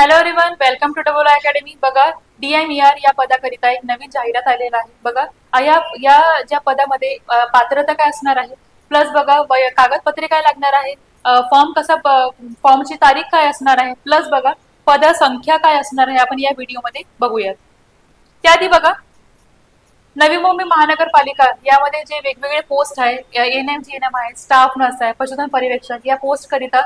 Hello everyone, welcome to double academy. बघा, DMER या पदाकरिता एक नवीन जाहिरात आलेला आहे। बघा, या ज्या पदामध्ये पात्रता काय असणार आहे, प्लस बघा कागदपत्रे काय लागणार आहे, फॉर्मची तारीख काय असणार आहे, प्लस बघा पदसंख्या काय असणार आहे, आपण या व्हिडिओमध्ये बघूयात। त्याआधी बघा, नवी मुंबई महानगरपालिका यामध्ये जे वेगवेगळे पोस्ट आहे, ANM GNM आहे, स्टाफ नर्स आहे, पशुधन पर्यवेक्षक, या पोस्ट करिता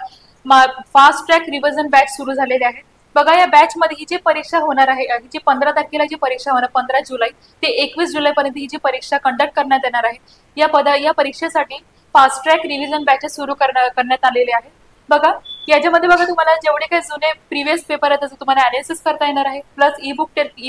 फास्ट ट्रॅक रिव्हिजन बॅच सुरू झालेले आहेत। बघा, या बॅच मध्ये ही जी परीक्षा होणार आहे, ही जी 15 तारखेला जी परीक्षा होणार, 15 जुलै ते 21 जुलै पर्यंत ही जी परीक्षा कंडक्ट करण्यात येणार आहे। या परीक्षेसाठी फास्ट ट्रॅक रिव्हिजन बॅचेस सुरू करण्यात आलेले आहेत। बघा, याच्यामध्ये बघा तुम्हाला जेवढे काही जुने प्रिव्हियस पेपर आहेत त्याचं तुम्हाला अनालिसिस करता येणार आहे, प्लस ई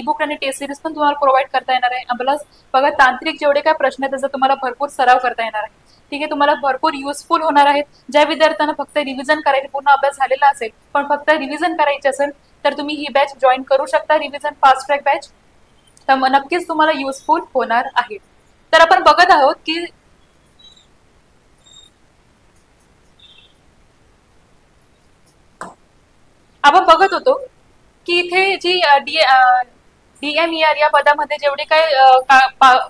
बुक आणि टेस्ट सिरीज पण तुम्हाला प्रोव्हाइड करता येणार आहे, प्लस बघा तांत्रिक जेवढे काही प्रश्न आहेत त्याचा तुम्हाला भरपूर सराव करता येणार आहे। ठीक आहे, तुम्हाला भरपूर युजफुल होणार आहेत। ज्या विद्यार्थ्यांना फक्त रिव्हिजन करायचे, पूर्ण अभ्यास झालेला असेल पण फक्त रिव्हिजन करायचे असेल तर तुम्ही ही बॅच जॉईन करू शकता, रिव्हिजन फास्ट ट्रॅक बॅच। तर नक्कीच तुम्हाला युजफुल होणार आहे। तर आपण बघत आहोत की आपण बघत होतो की इथे जी DMER या पदामध्ये जेवढे काय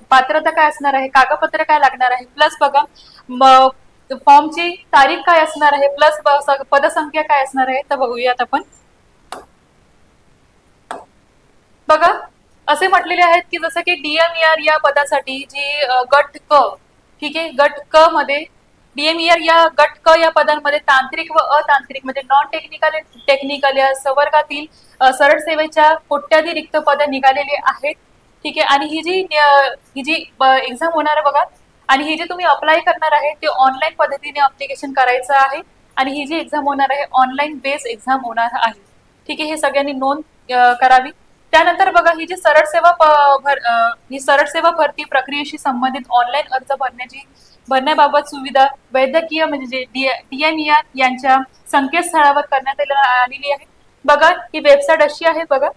पात्रता काय असणार आहे, कागदपत्र काय लागणार आहे, प्लस बघा फॉर्मची तारीख काय असणार आहे, प्लस पदसंख्या काय असणार आहे, तर बघूयात आपण। बघा, असे म्हटलेले आहेत की जसं की DMER या पदासाठी जी गट क, ठीक आहे, गट क मध्ये DMER या गट क या पदांमध्ये तांत्रिक व अतांत्रिक म्हणजे नॉन टेक्निकल टेक्निकल या संवर्गातील सरळ सेवेच्या कोट्याधी रिक्त पदे निघालेली आहेत। ठीक आहे, आणि ही जी एक्झाम होणार आहे बघा, आणि ही जी तुम्ही अप्लाय करणार आहे ते ऑनलाईन पद्धतीने अप्लिकेशन करायचं आहे, आणि ही जी एक्झाम होणार आहे ऑनलाईन बेस एक्झाम होणार आहे। ठीक आहे, हे सगळ्यांनी नोंद करावी। त्यानंतर बघा, ही जी सरळ सेवा भरती प्रक्रियेशी संबंधित ऑनलाईन अर्ज भरण्याबाबत सुविधा वैद्यकीय म्हणजे DMER यांच्या संकेतस्थळावर करण्यात आलेली आहे। बघा, ही वेबसाईट अशी आहे बघा,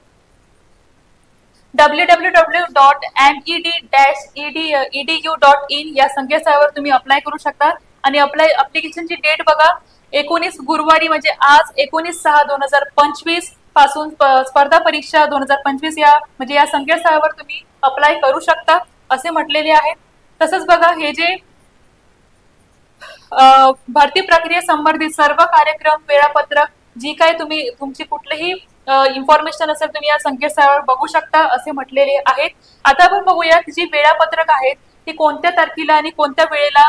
www.med-edu.in या संकेतस्थळावर तुम्ही अप्लाय करू शकता। आणि अप्लिकेशनची डेट बघा, 19 गुरुवारी म्हणजे आज 19/6/2025 पासून स्पर्धा परीक्षा 2025 या संकेतस्थळावर तुम्ही अप्लाय करू शकता असे म्हटलेले आहे। तसंच बघा, हे जे भरती प्रक्रिये संबंधित सर्व कार्यक्रम वेळापत्रक जी काय तुमची कुठलीही इन्फॉर्मेशन असेल तुम्ही या संकेतस्थळावर बघू शकता असे म्हटलेले आहेत। आता आपण बघूया जी वेळापत्रक आहेत ती कोणत्या तारखेला आणि कोणत्या वेळेला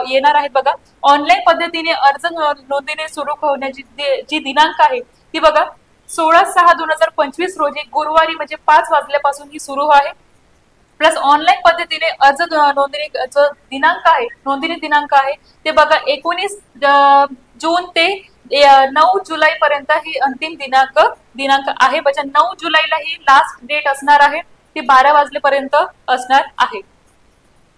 येणार आहेत। बघा, ऑनलाईन पद्धतीने अर्ज नोंदणी सुरू होण्याची जी दिनांक आहे ती बघा 16/6/2025 रोजी गुरुवारी म्हणजे 5 वाजल्यापासून ही सुरू आहे। प्लस ऑनलाईन पद्धतीने अर्ज नोंदणी दिनांक आहे ते बघा 19 जून ते 9 जुलै पर्यंत ही अंतिम दिनांक आहे। म्हणजे 9 जुलैला ही लास्ट डेट असणार आहे, ती 12 वाजलेपर्यंत असणार आहे।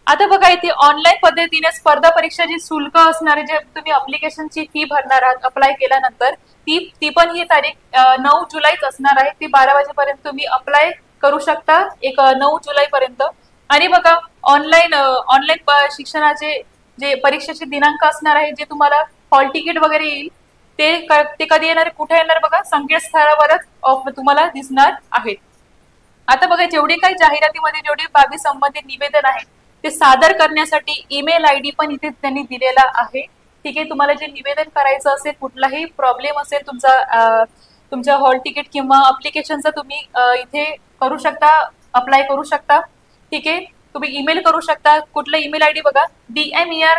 आता बघा, इथे ऑनलाईन पद्धतीने स्पर्धा परीक्षा जी शुल्क असणार आहे, जे तुम्ही अप्लिकेशनची फी भरणार आहात अप्लाय केल्यानंतर, ती पण ही तारीख 9 जुलैच असणार आहे। ती 12 वाजेपर्यंत तुम्ही अप्लाय करू शकता, 9 जुलै पर्यंत। आणि बघा, ऑनलाईन शिक्षणाचे जे परीक्षेचे दिनांक असणार आहे, जे तुम्हाला हॉल तिकीट वगैरे येईल ते कधी येणार, कुठे येणार बघा, संकेतस्थळावरच तुम्हाला दिसणार आहेत। आता बघा, जेवढी काही जाहिरातीमध्ये जेवढी बाबी संबंधित निवेदन आहे ते सादर करण्यासाठी ईमेल ID पण इथे त्यांनी दिलेला आहे। ठीक आहे, तुम्हाला जे निवेदन करायचं असेल, कुठलाही प्रॉब्लेम असेल तुमच्या हॉल तिकीट किंवा अप्लिकेशनचा, तुम्ही इथे करू शकता, अप्लाय करू शकता। ठीक आहे, तुम्ही ईमेल करू शकता। कुठला ईमेल ID बघा, DMER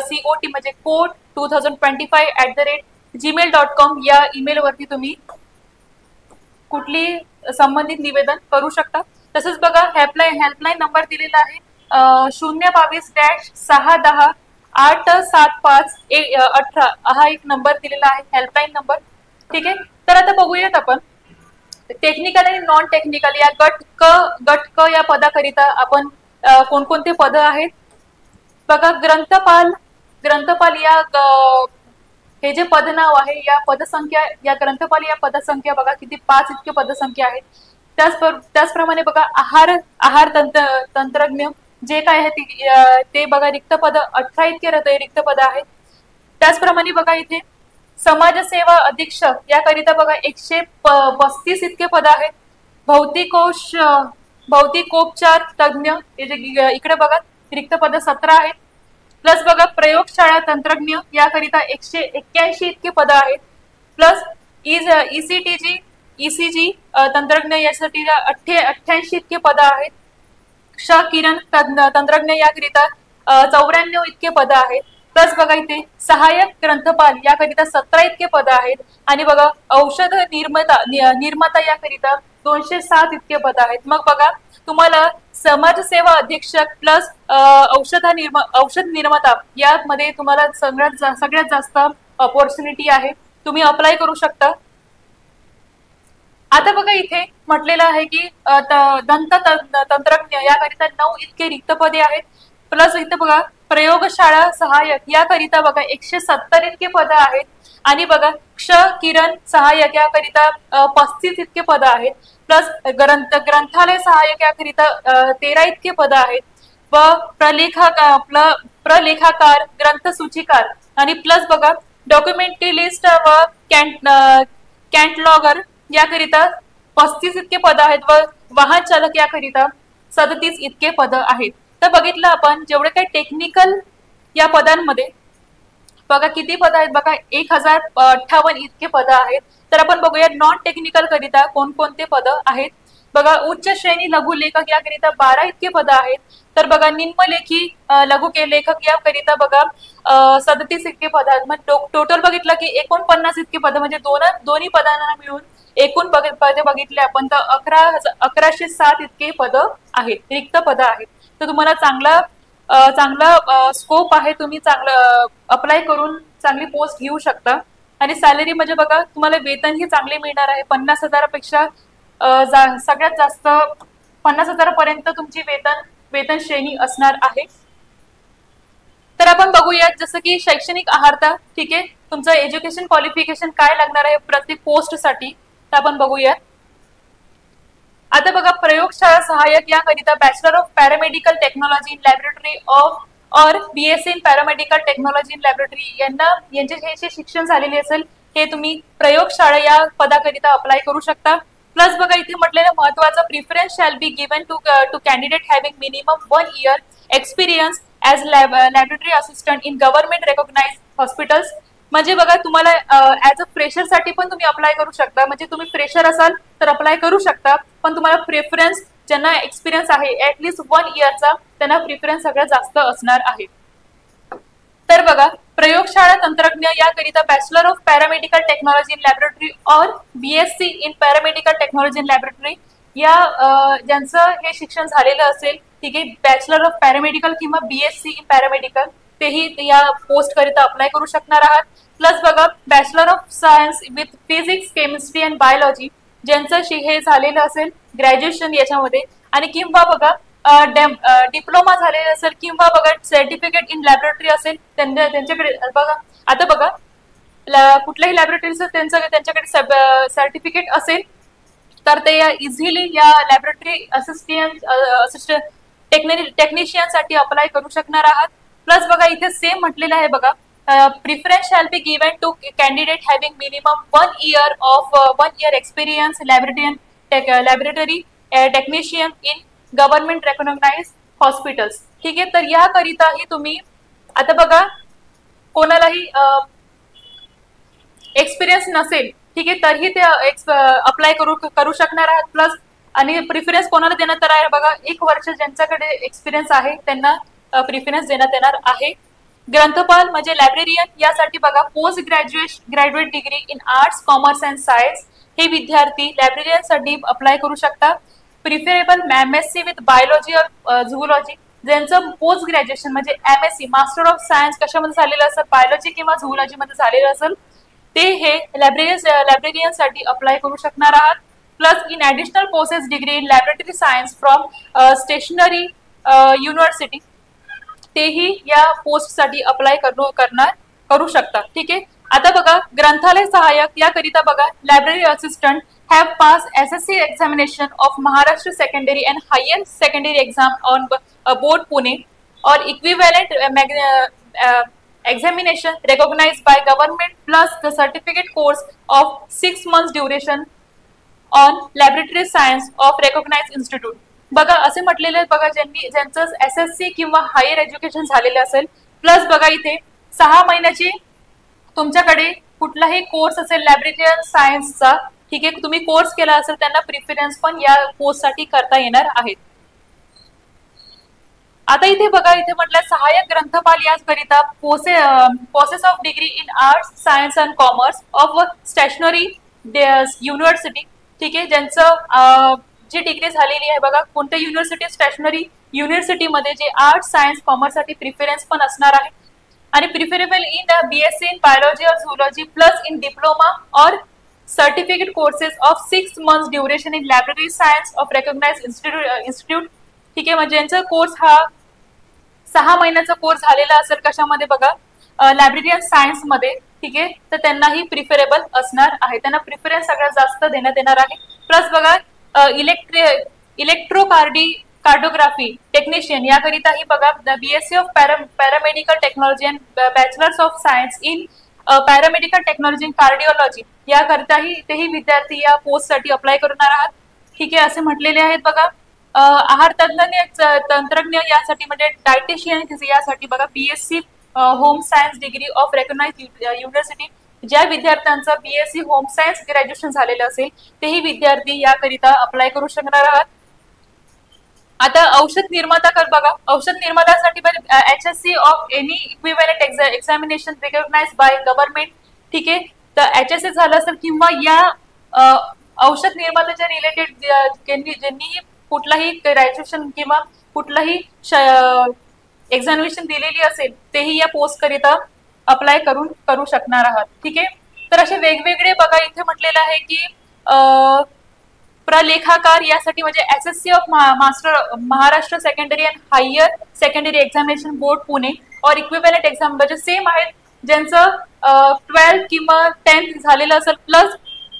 COT म्हणजे कोड 2025@gmail.com या ईमेल वरती तुम्ही कुठली संबंधित निवेदन करू शकता। तसंच बघा, हेल्पलाईन नंबर दिलेला आहे 022-610-875-18 हा एक नंबर दिलेला आहे, हेल्पलाईन नंबर। ठीक आहे, तर आता बघूयात आपण टेक्निकल आणि नॉन टेक्निकल या गट क या पदाकरिता आपण कोणकोणते पद आहेत। बघा, ग्रंथपाल या हे जे पद नाव आहे या ग्रंथपाल या पदसंख्या बघा किती, 5 इतके पदसंख्या आहेत। त्याचप्रमाणे बघा, आहार तंत्रज्ञ जे काय आहे ते बघा, रिक्त पद 18 इतके रिक्त पद आहेत। त्याचप्रमाणे बघा, इथे समाजसेवा अधीक्षक याकरिता बघा 135 इतके पद आहेत. भौतिकोपचार तज्ञ इकडे बघा रिक्त पद 17 आहेत. प्लस बघा प्रयोगशाळा तंत्रज्ञ याकरिता 181 इतके पद आहेत. प्लस ईसीजी तंत्रज्ञ यासाठी 88 इतके पद आहेत. किरण तंत्रज्ञ याकरिता 94 इतके पद आहेत. प्लस बघा इथे सहाय्यक ग्रंथपाल याकरिता 17 इतके पद आहेत. आणि बघा औषध निर्माता याकरिता 207 इतके पद आहेत. मग बघा तुम्हाला समाजसेवा अधीक्षक प्लस औषध निर्माता यामध्ये तुम्हाला सगळ्यात जास्त ऑपॉर्च्युनिटी आहे, तुम्ही अप्लाय करू शकता. आता बघा इथे म्हटलेलं आहे की दंत तंत्रज्ञ याकरिता 9 इतके रिक्त पदे आहेत. प्लस इथे बघा प्रयोगशाळा सहाय्यक याकरिता बघा 170 इतके पद आहेत. आणि बघा किरण सहाय्यक याकरिता 35 इतके पद आहेत. प्लस ग्रंथालय सहाय्यक याकरिता 13 इतके पद आहेत. व प्रलेखाकार ग्रंथसूचीकार आणि प्लस बघा डॉक्युमेंटलिस्ट व कॅटलॉगर याकरिता 35 इतके पद आहेत. व वाहन चालक याकरिता 37 इतके पद आहेत. तर बघितलं आपण जेवढे काही टेक्निकल या पदांमध्ये बघा किती पद आहेत. बघा 1058 इतके पद आहेत. तर आपण बघूया नॉन टेक्निकल करिता कोणकोणते पद आहेत. बघा उच्च श्रेणी लघु लेखक याकरिता 12 इतके पद आहेत. तर बघा निम्नलेखी लघु लेखक याकरिता बघा 37 इतके पद आहेत. मग टोटल बघितलं की 49 इतके पद म्हणजे दोन्ही पदांना मिळून एकूण पदे बघितले आपण तर 1107 इतके पद आहेत, रिक्त पद आहेत. तर तुम्हाला चांगला स्कोप आहे, तुम्ही चांगलं अप्लाय करून चांगली पोस्ट घेऊ शकता. आणि सॅलरी म्हणजे बघा तुम्हाला वेतन ही चांगले मिळणार आहे. 50,000पेक्षा सगळ्यात जास्त 50,000 पर्यंत तुमची वेतन श्रेणी असणार आहे. तर आपण बघूया जसं की शैक्षणिक अर्हता, ठीक आहे, तुमचं एज्युकेशन क्वालिफिकेशन काय लागणार आहे प्रत्येक पोस्ट साठी तर आपण बघूया. आता बघा प्रयोगशाळा सहाय्यक याकरिता bachelor of paramedical technology in laboratory of और BSc in paramedical technology in laboratory यांचे हे शिक्षण झालेले असेल हे तुम्ही प्रयोगशाळा या पदाकरिता अप्लाय करू शकता. प्लस बघा इथे म्हटलेलं महत्वाचं preference shall be given to candidate having minimum 1 year experience as laboratory assistant in government recognised hospitals. म्हणजे बघा तुम्हाला ऍज अ फ्रेशर साठी पण तुम्ही अप्लाय करू शकता. म्हणजे तुम्ही फ्रेशर असाल तर अप्लाय करू शकता, पण तुम्हाला प्रेफरन्स ज्यांना एक्सपिरियन्स आहे ऍटलीस्ट 1 yearचा त्यांना प्रिफरन्स सगळ्यात जास्त असणार आहे. तर बघा प्रयोगशाळा तंत्रज्ञ याकरिता bachelor of paramedical technology in laboratory और BSc in paramedical technology in laboratory या ज्यांचं हे शिक्षण झालेलं असेल, ठीक आहे, बॅचलर ऑफ पॅरामेडिकल किंवा बीएससी इन पॅरामेडिकल तेही या पोस्ट करिता अप्लाय करू शकणार आहात. प्लस बघा bachelor of science with physics chemistry and biology ज्यांचं हे झालेलं असेल ग्रॅज्युएशन याच्यामध्ये आणि किंवा बघा डिप्लोमा झालेला असेल किंवा बघा सर्टिफिकेट इन लॅबोरेटरी असेल त्यांच्याकडे बघा. आता बघा कुठल्याही लॅबोरेटरीचं त्यांच्याकडे सर्टिफिकेट असेल तर ते इझिली या लॅबोरेटरी असिस्टंट टेक्निशियन साठी अप्लाय करू शकणार आहात. प्लस बघा इथे सेम म्हटलेलं आहे बघा preference shall be given to candidate having minimum 1 year experience laboratory technician in government recognised hospitals. ठीक आहे, तर याकरिताही तुम्ही आता बघा कोणालाही एक्सपिरियन्स नसेल, ठीक आहे, तरीही ते अप्लाय करू शकणार आहात. प्लस आणि प्रिफरन्स कोणाला देण्यात येणार आहे बघा 1 वर्ष ज्यांच्याकडे एक्सपिरियन्स आहे त्यांना प्रिफरन्स देण्यात येणार आहे. ग्रंथपाल म्हणजे लायब्रेरियन यासाठी बघा post graduate degree in arts commerce and science हे विद्यार्थी लायब्रेरियन साठी अप्लाय करू शकता. प्रिफरेबल MSc विथ बायोलॉजी और झुओलॉजी ज्यांचं पोस्ट ग्रॅज्युएशन म्हणजे MSc मास्टर ऑफ सायन्स कशामध्ये झालेलं असेल बायोलॉजी किंवा झुओलॉजी मध्ये झालेलं असेल ते हे लायब्रेरियन साठी अप्लाय करू शकणार आहात. Plus in additional courses degree in laboratory science from stationary university तेही या पोस्ट साठी अप्लाय करू शकता. ठीक आहे, आता बघा ग्रंथालय सहाय्यक याकरिता बघा library assistant have passed SSC examination of Maharashtra secondary and higher secondary exam on board Pune or equivalent examination recognized by government plus the certificate course of 6 months duration on laboratory science of recognized institute. बघा असे म्हटलेले बघा ज्यांचं SSC किंवा higher education झालेले असेल plus बघा इथे 6 महिन्याची तुमच्याकडे कुठलाही कोर्स असेल लॅबोरेटरी सायन्सचा, ठीक आहे, तुम्ही कोर्स केला असेल त्यांना प्रिफरन्स पण या कोर्स साठी करता येणार आहेत. आता इथे बघा इथे म्हटलं सहाय्यक ग्रंथपाल याकरिता process of degree in arts science and commerce of stationary university, ठीक आहे, ज्यांचं जी डिग्री झालेली आहे बघा कोणत्या युनिव्हर्सिटी स्टेशनरी युनिव्हर्सिटीमध्ये जे आर्ट्स सायन्स कॉमर्स साठी प्रिफरन्स पण असणार आहे आणि preferable in BSc in biology और झूलॉजी प्लस इन डिप्लोमा और certificate courses of 6 months duration in laboratory science of recognised institute, ठीक आहे, म्हणजे यांचा कोर्स हा 6 महिन्याचा कोर्स झालेला असेल कशामध्ये बघा लॅबोरेटरी सायन्स मध्ये, ठीक आहे, तर त्यांनाही प्रिफरेबल असणार आहे, त्यांना प्रिफरन्स सगळ्यात जास्त देण्यात येणार आहे. प्लस बघा कार्डिओग्राफी टेक्निशियन याकरिताही बघा BSc of paramedical technology and bachelors of science in paramedical technology in cardiology याकरिताही तेही विद्यार्थी या पोस्ट साठी अप्लाय करणार आहात, ठीक आहे, असे म्हटलेले आहेत. बघा आहार तंत्रज्ञ यासाठी म्हणजे डायटिशियन यासाठी बघा BSc home science degree of recognised university, ज्या विद्यार्थ्यांचं BSc होम सायन्स ग्रॅज्युएशन झालेलं असेल तेही विद्यार्थी याकरिता अप्लाय करू शकणार आहात. आता औषध निर्माता कर बघा औषध निर्मात्यासाठी HSC of any equivalent examination recognised by government, ठीक आहे, तर HSC झालं असेल किंवा या औषध निर्मात्याच्या रिलेटेड ज्यांनी कुठलाही ग्रॅज्युएशन किंवा कुठलाही एक्झामिनेशन दिलेली असेल तेही या पोस्ट करिता अप्लाय करू शकणार आहात, ठीक आहे. तर असे वेगवेगळे बघा इथे म्हटलेलं आहे की प्रलेखाकार यासाठी म्हणजे SSC of Maharashtra secondary and higher secondary examination board Pune और इक्विव्हॅलेंट एक्झाम म्हणजे सेम आहेत ज्यांचं 12th किंवा 10th झालेलं असेल प्लस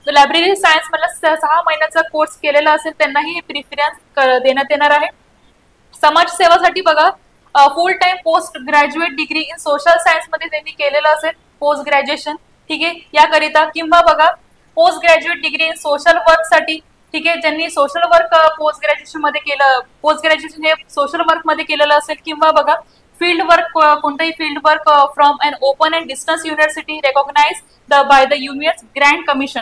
लायब्ररी सायन्स मधला 6 महिन्याचा कोर्स केलेला असेल त्यांनाही प्रिफरन्स देण्यात येणार आहे. समाजसेवासाठी बघा फुल time post graduate degree in social science मध्ये त्यांनी केलेलं असेल पोस्ट ग्रॅज्युएशन, ठीक आहे, याकरिता किंवा बघा post graduate degree in social work साठी, ठीक आहे, ज्यांनी सोशल वर्क पोस्ट ग्रॅज्युएशन मध्ये केलं पोस्ट ग्रॅज्युएशन हे सोशल वर्क मध्ये केलेलं असेल किंवा बघा फील्ड वर्क कोणताही field work from an open and distance university recognised by the union grant commission,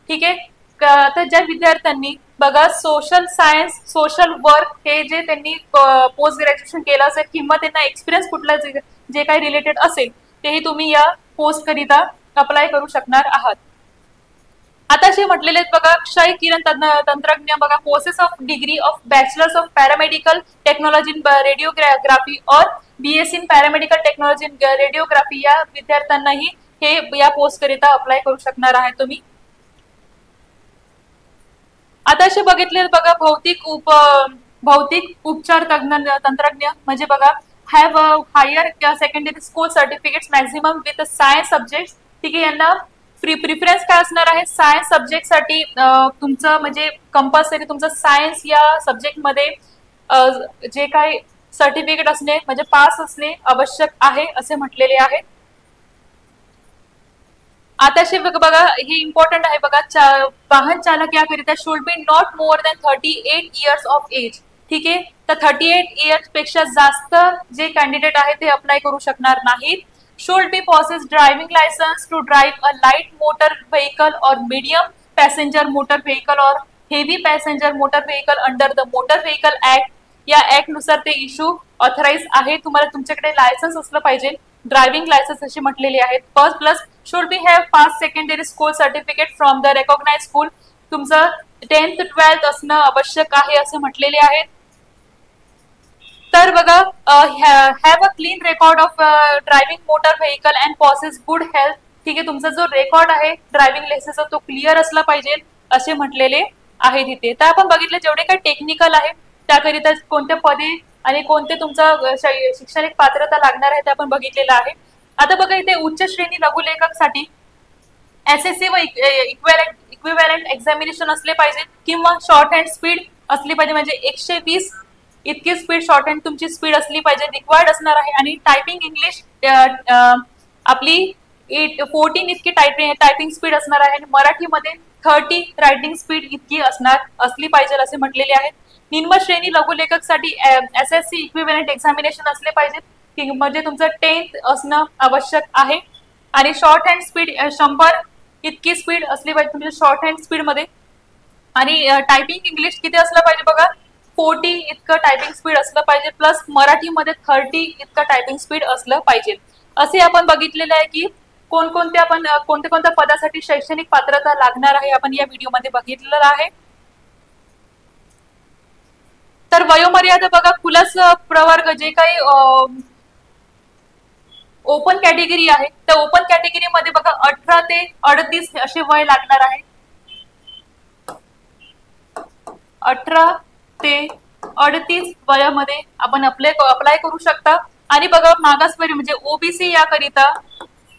ठीक आहे. तर ज्या विद्यार्थ्यांनी बघा सोशल सायन्स सोशल वर्क हे जे त्यांनी पोस्ट ग्रॅज्युएशन केलं असेल किंवा त्यांना एक्सपिरियन्स कुठला जे काही रिलेटेड असेल तेही तुम्ही या पोस्ट करिता अप्लाय करू शकणार आहात. आता असे म्हटलेले आहेत बघा क्षय किरण तंत्रज्ञ बघा courses of degree of bachelors of paramedical technology in radiography और BSc in paramedical technology in radiography या विद्यार्थ्यांनाही हे या पोस्ट करिता अप्लाय करू शकणार आहे तुम्ही. आता असे बघितले बघा भौतिक उपचार तंत्रज्ञ म्हणजे बघा have higher secondary school certificates maximum with science subject, ठीक आहे, यांना प्रिफरन्स काय असणार आहे सायन्स सब्जेक्ट साठी तुमचं म्हणजे कंपल्सरी तुमचं सायन्स या सब्जेक्ट मध्ये जे काही सर्टिफिकेट असणे म्हणजे पास असणे आवश्यक आहे असे म्हटलेले आहे. आता बघा हे इम्पॉर्टंट आहे बघा वाहन चालक याकरिता should be not more than 38 years of age, ठीक आहे, तर 38 इयर्स पेक्षा जास्त जे कॅन्डिडेट आहे ते अप्लाय करू शकणार नाहीत. should be possess driving license to drive a light motor vehicle or medium passenger motor vehicle or heavy passenger motor vehicle under the motor vehicle act, या ऍक्ट नुसार ते इश्यू ऑथराइज आहे. तुम्हाला तुमच्याकडे लायसन्स असलं पाहिजे ड्रायव्हिंग लायसन्स अशी म्हटलेली आहेत. First plus should be have pass secondary school certificate from the recognised school, तुमचं 10th 12th असणं आवश्यक आहे असे म्हटलेले आहेत. तर बघा have a clean record of driving motor vehicle and possesses good health, ठीक आहे, तुमचा जो रेकॉर्ड आहे ड्रायव्हिंग लायसन्सचा तो क्लिअर असला पाहिजे असे म्हटलेले आहे तिथे. तर आपण बघितले जेवढे काही टेक्निकल आहे त्याकरिता कोणत्या पदे आणि कोणते तुमचं शैक्षणिक पात्रता लागणार आहे ते आपण बघितलेलं आहे. आता बघा इथे उच्च श्रेणी लघुलेखक SSC व इक्विव्हॅलेंट एक्झामिनेशन असले पाहिजे किंवा शॉर्ट हँड स्पीड असली पाहिजे म्हणजे 120 इतकी स्पीड शॉर्ट हँड तुमची स्पीड असली पाहिजे रिक्वायर्ड असणार आहे. आणि टायपिंग इंग्लिश आपली 14 इतकी टायपिंग स्पीड असणार आहे आणि मराठीमध्ये 30 रायटिंग स्पीड इतकी असली पाहिजे असे म्हटलेले आहे. निम्न श्रेणी लघुलेखकसाठी SSC इक्विव्हॅलेंट एक्झामिनेशन असले पाहिजे, म्हणजे तुमचं 10th असणं आवश्यक आहे. आणि शॉर्ट हँड स्पीड 100 इतकी स्पीड असली पाहिजे तुमच्या शॉर्ट हँड स्पीड मध्ये. आणि टायपिंग इंग्लिश किती असलं पाहिजे बघा, 40 इतकं टायपिंग स्पीड असलं पाहिजे, प्लस मराठीमध्ये 30 इतकं टायपिंग स्पीड असलं पाहिजे. असे आपण बघितलेलं आहे की कोणकोणत्या आपण कोणत्या पदासाठी शैक्षणिक पात्रता लागणार आहे आपण या व्हिडिओमध्ये बघितलेलं आहे. तर वयोमर्यादा बघा, खुलास प्रवर्ग जे काही ओपन कॅटेगरी आहे त्या ओपन कॅटेगरी मध्ये बघा 18 ते 38 असे वय लागणार आहे. 18 ते 38 वयामध्ये आपण अप्लाय करू शकता. आणि बघा मागासवर्गीय म्हणजे ओबीसी याकरिता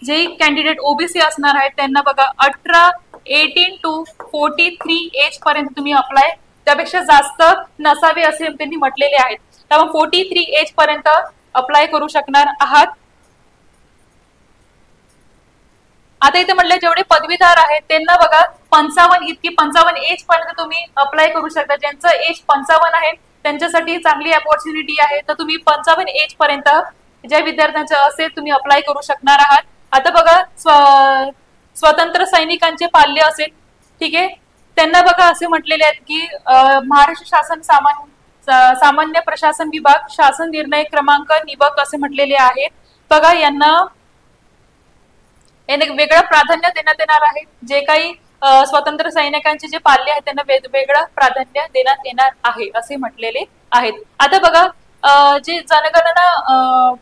जे कॅन्डिडेट ओबीसी असणार आहेत त्यांना बघा 18 to 43 एज पर्यंत तुम्ही अप्लाय, त्यापेक्षा जास्त नसावे असे त्यांनी म्हटलेले आहेत. त्यामुळे 43 एज पर्यंत अप्लाय करू शकणार आहात. आता इथे म्हटलं जेवढे पदवीधर आहेत त्यांना बघा 55 एज पर्यंत तुम्ही अप्लाय करू शकता. ज्यांचं एज 55 आहे त्यांच्यासाठी चांगली अपॉर्च्युनिटी आहे. तर तुम्ही 55 एज पर्यंत ज्या विद्यार्थ्यांचं असेल तुम्ही अप्लाय करू शकणार आहात. आता बघा स्वतंत्र सैनिकांचे पाल्य असेल, ठीक आहे, त्यांना बघा असे म्हटलेले आहेत की महाराष्ट्र शासन सामान्य प्रशासन विभाग शासन निर्णय क्रमांक निबक असे म्हटलेले आहेत. बघा यांना वेगळं प्राधान्य देण्यात येणार आहे. जे काही स्वतंत्र सैनिकांचे जे पाल्य आहेत त्यांना वेगळं प्राधान्य देण्यात येणार आहे असे म्हटलेले आहेत. आता बघा जे जनगणना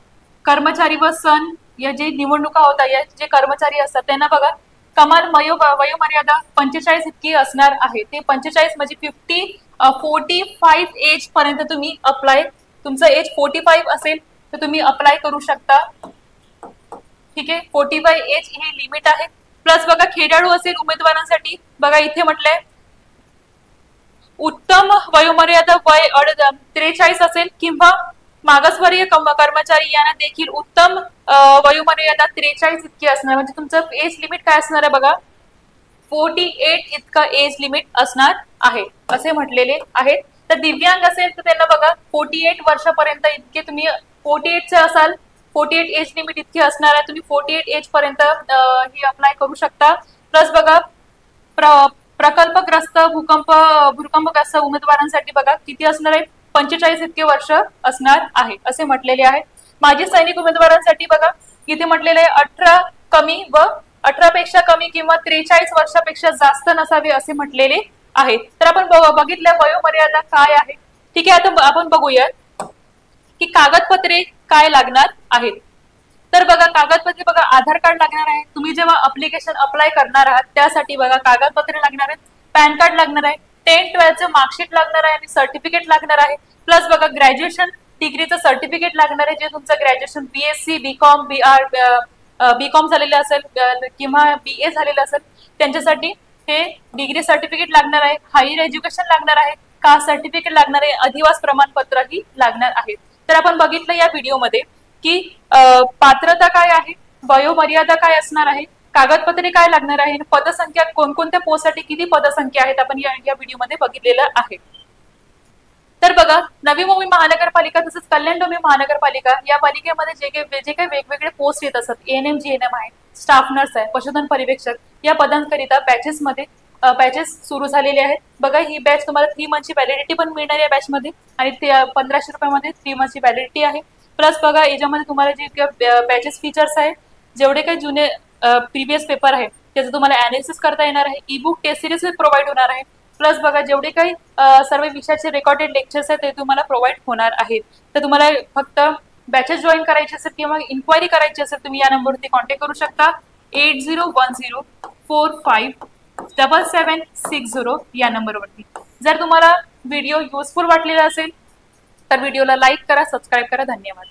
कर्मचारी व सण या जे निवडणुका होतात या जे कर्मचारी असतात त्यांना बघा कमाल वयोमर्यादा 45 इतकी असणार आहे. ते 45 म्हणजे 45 एज पर्यंत तुम्ही अप्लाय, तुमचं एज 45 असेल तर तुम्ही अप्लाय करू शकता, ठीक आहे. 45 एज हे लिमिट आहे. प्लस बघा खेळाडू असेल उमेदवारांसाठी बघा इथे म्हटलंय उत्तम वयोमर्यादा वय 43 असेल किंवा मागासवर्गीय कर्मचारी यांना देखील उत्तम वयोमर्यादा 43 इतकी असणार. म्हणजे तुमचं एज लिमिट काय असणार आहे बघा 48 इतकं एज लिमिट असणार आहे असे म्हटलेले आहेत. तर दिव्यांग असेल तर त्यांना बघा 48 वर्षापर्यंत इतके तुम्ही 48 चे असाल, 48 एज लिमिट इतकी असणार आहे, तुम्ही 48 एज पर्यंत ही अप्लाय करू शकता. प्लस बघा प्रकल्पग्रस्त भूकंपग्रस्त उमेदवारांसाठी बघा किती असणार आहे 45 इतके वर्ष असणार आहे असे म्हटलेले आहे. माजी सैनिक उमेदवारांसाठी बघा इथे म्हटलेले आहे 18 कमी व 18 पेक्षा कमी किंवा 43 वर्षापेक्षा जास्त नसावे असे म्हटलेले आहे. तर आपण बघितल्या वयोमर्यादा काय आहे, ठीक आहे. आता आपण बघूया की कागदपत्रे काय लागणार आहेत. तर बघा कागदपत्रे बघा आधार कार्ड लागणार आहे. तुम्ही जेव्हा अप्लिकेशन अप्लाय करणार आहात त्यासाठी बघा कागदपत्रे लागणार आहेत. पॅन कार्ड लागणार आहे, 10th-12th मार्कशीट लागणार आहे आणि सर्टिफिकेट लागणार आहे. प्लस बघा ग्रॅज्युएशन डिग्रीचं सर्टिफिकेट लागणार आहे. जे तुमचं ग्रॅज्युएशन BSc बीकॉम झालेलं असेल किंवा BA झालेलं असेल त्यांच्यासाठी हे डिग्री सर्टिफिकेट लागणार आहे. हायर एज्युकेशन लागणार आहे, कास्ट सर्टिफिकेट लागणार आहे, अधिवास प्रमाणपत्रही लागणार आहे. तर आपण बघितलं या व्हिडिओमध्ये की पात्रता काय आहे, वयोमर्यादा काय असणार आहे, कागदपत्रे काय लागणार आहे, पदसंख्या कोणकोणत्या पोस्टसाठी किती पदसंख्या आहेत आपण या व्हिडिओमध्ये बघितलेलं आहे. तर बघा नवी मुंबई महानगरपालिका तसंच कल्याण डोंबिवली महानगरपालिका या पालिकेमध्ये जे काही वेगवेगळे पोस्ट येत असतात, ANM GNM आहे, स्टाफ नर्स आहे, पशुधन पर्यवेक्षक या पदांकरिता बॅचेस सुरू झालेले आहेत. बघा ही बॅच तुम्हाला 3 मंथची व्हॅलिडिटी पण मिळणार या बॅच मध्ये आणि 1500 रुपयामध्ये 3 मंथची व्हॅलिडिटी आहे. प्लस बघा याच्यामध्ये तुम्हाला जे बॅचेस फीचर्स आहे, जेवढे काही जुने प्रिव्हियस पेपर आहे त्याचं तुम्हाला अनालिसिस करता येणार आहे. ई-बुक टेस्ट सिरीज प्रोव्हाइड होणार आहे. प्लस बघा जेवढे काही सर्व विषयाचे रेकॉर्डेड लेक्चर्स आहेत ते तुम्हाला प्रोव्हाइड होणार आहेत. तर तुम्हाला फक्त बॅचेस जॉईन करायचे असेल किंवा इन्क्वायरी करायची असेल तुम्ही या नंबरवरती कॉन्टॅक्ट करू शकता 8010457760 या नंबरवरती. जर तुम्हाला व्हिडिओ युजफुल वाटलेला असेल तर व्हिडिओला लाईक करा, सबस्क्राईब करा. धन्यवाद.